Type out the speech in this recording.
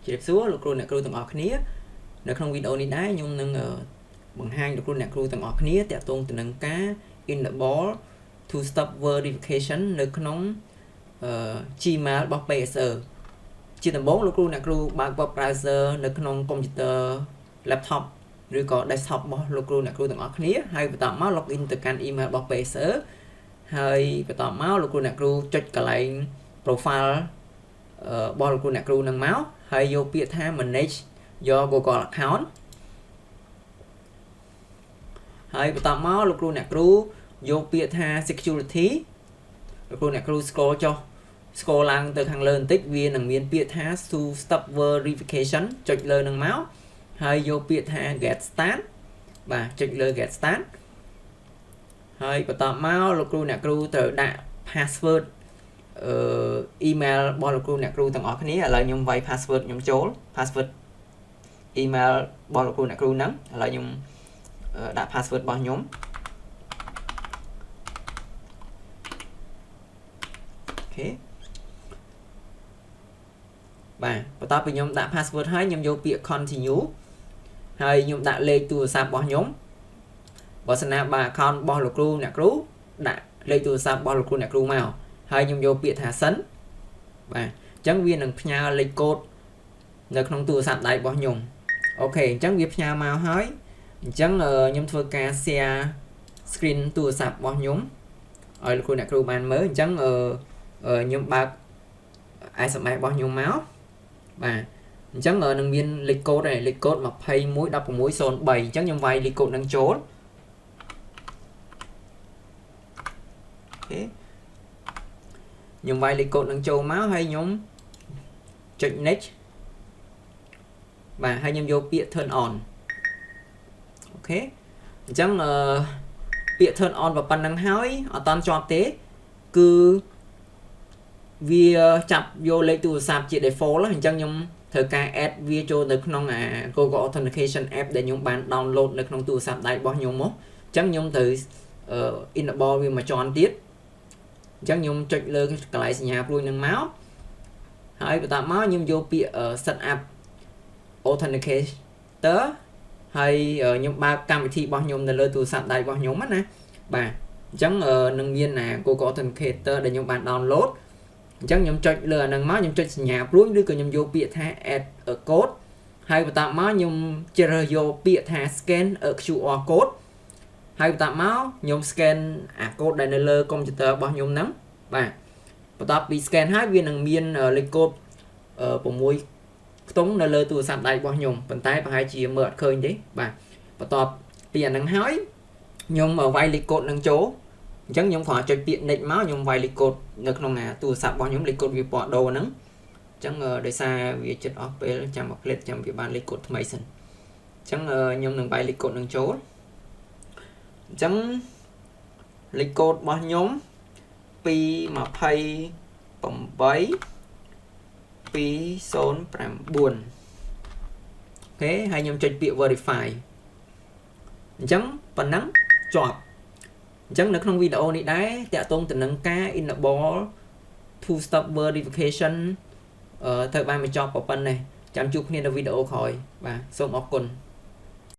Chỉ số lúc rồi nè kêu từng ở khíaនៅក្នុងវីដេអូនេះដែរខ្ញុំនឹងបង្ហាញលោកគ្រូអ្នកគ្រូទាំងអស់គ្នាតាក់ទងទៅនឹងការ enable two step verification នៅក្នុងGmail របស់ PSE ជាដំបូងលោកគ្រូអ្នកគ្រូបើក web browser នៅក្នុង computer laptop ឬក៏ desktop របស់លោកគ្រូអ្នកគ្រូទាំងអស់គ្នាហើយបន្តមក login ទៅកាន់ email របស់ PSE ហើយបន្តមកលោកគ្រូអ្នកគ្រូចុចកន្លែង profile របស់លោកគ្រូអ្នកគ្រូនឹងមកហើយយកពាក្យថា manage your Google account ហើយបន្តមកលោកគ្រូអ្នកគ្រូយកពាក្យថា security លោកគ្រូអ្នកគ្រូ scroll ឡើងទៅខាងលើបន្តិចវានឹងមានពាក្យថា two step verification ចុចលើនឹងមកហើយយកពាក្យថា get start បាទចុចលើ get start ហើយបន្តមកលោកគ្រូអ្នកគ្រូត្រូវដាក់ password email របស់លោកគ្រូអ្នកគ្រូទាំងអស់គ្នាឥឡូវខ្ញុំវាយ password ខ្ញុំចូល password email របស់លោកគ្រូអ្នកគ្រូហ្នឹងឥឡូវខ្ញុំដាក់ password របស់ខ្ញុំអូខេបាទបន្ទាប់ពីខ្ញុំដាក់ password ហើយខ្ញុំយកពាក្យ continue ហើយខ្ញុំដាក់លេខទូរស័ព្ទរបស់ខ្ញុំបើសិនណាបើ account របស់លោកគ្រូអ្នកគ្រូដាក់លេខទូរស័ព្ទរបស់លោកគ្រូអ្នកគ្រូមកហើយខ្ញុំយកពាក្យថា send បាទអញ្ចឹងវានឹងផ្ញើលេខកូដនៅក្នុងទូរស័ព្ទដៃរបស់ខ្ញុំអូខេអញ្ចឹងវាផ្ញើមកហើយអញ្ចឹងខ្ញុំធ្វើការ share screen ទូរស័ព្ទរបស់ខ្ញុំឲ្យលោកគ្រូអ្នកគ្រូបានមើលអញ្ចឹងខ្ញុំបើក SMS របស់ខ្ញុំមកបាទអញ្ចឹងនឹងមានលេខកូដហើយលេខកូដ211603អញ្ចឹងខ្ញុំវាយលេខកូដនឹងចូលអូខេខ្ញុំវាយលេខកូដនឹងចូលមកហើយខ្ញុំចុច next បាទហើយខ្ញុំយកពាក្យ turn on អូខេអញ្ចឹងពាក្យ turn on ប៉ុណ្ណឹងហើយអត់តាន់ជាប់ទេគឺវាចាប់យកលេខទូរស័ព្ទជា default អញ្ចឹងខ្ញុំត្រូវការ add វាចូលនៅក្នុងGoogle Authentication app ដែលខ្ញុំបាន download នៅក្នុងទូរស័ព្ទដៃរបស់ខ្ញុំមកអញ្ចឹងខ្ញុំត្រូវ enable វាមួយជាន់ទៀតអញ្ចឹងខ្ញុំចុចលើកន្លែងសញ្ញាព្រួយនឹងមកហើយបន្តមកខ្ញុំយកពាក្យ set up authenticator ហើយខ្ញុំបើកកម្មវិធីរបស់ខ្ញុំនៅលើទូរស័ព្ទដៃរបស់ខ្ញុំណាបាទអញ្ចឹងនឹងមានGoogle Authenticator ដែលខ្ញុំបាន download អញ្ចឹងខ្ញុំចុចលើអាហ្នឹងមកខ្ញុំចុចសញ្ញាព្រួយឬក៏ខ្ញុំយកពាក្យថា add a code ហើយបន្តមកខ្ញុំជ្រើសយកពាក្យថា scan a QR code ហើយបន្តមកខ្ញុំ scan អា code ដែលនៅលើ computer របស់ខ្ញុំហ្នឹងបាទបន្ទាប់ពី scan ហើយវានឹងមានលេខកូដ6ខ្ទង់នៅលើទូរស័ព្ទដៃរបស់ខ្ញុំប៉ុន្តែប្រហែលជាមើលអត់ឃើញទេបាទបន្ទាប់ពីអាហ្នឹងហើយខ្ញុំវាយលេខកូដនឹងចូលអញ្ចឹងខ្ញុំគ្រាន់ចុចពាក្យ next មកខ្ញុំវាយលេខកូដនៅក្នុងទូរស័ព្ទរបស់ខ្ញុំលេខកូដវាពណ៌ដូរហ្នឹងអញ្ចឹងដោយសារវាចិត្តអស់ពេលចាំមកផ្លេតចាំវាបានលេខកូដថ្មីសិនអញ្ចឹងខ្ញុំនឹងវាយលេខកូដនឹងចូលអញ្ចឹងលេខកូដរបស់ខ្ញុំ228 209អូខេហើយខ្ញុំចុចពាក្យ verify អញ្ចឹងប៉ុណ្ណឹងជាប់អញ្ចឹងនៅក្នុងវីដេអូនេះដែរតាក់ទងទៅនឹងការ enable two step verification ត្រូវបានបញ្ចប់ប៉ុណ្ណេះចាំជួបគ្នានៅវីដេអូក្រោយបាទសូមអរគុណ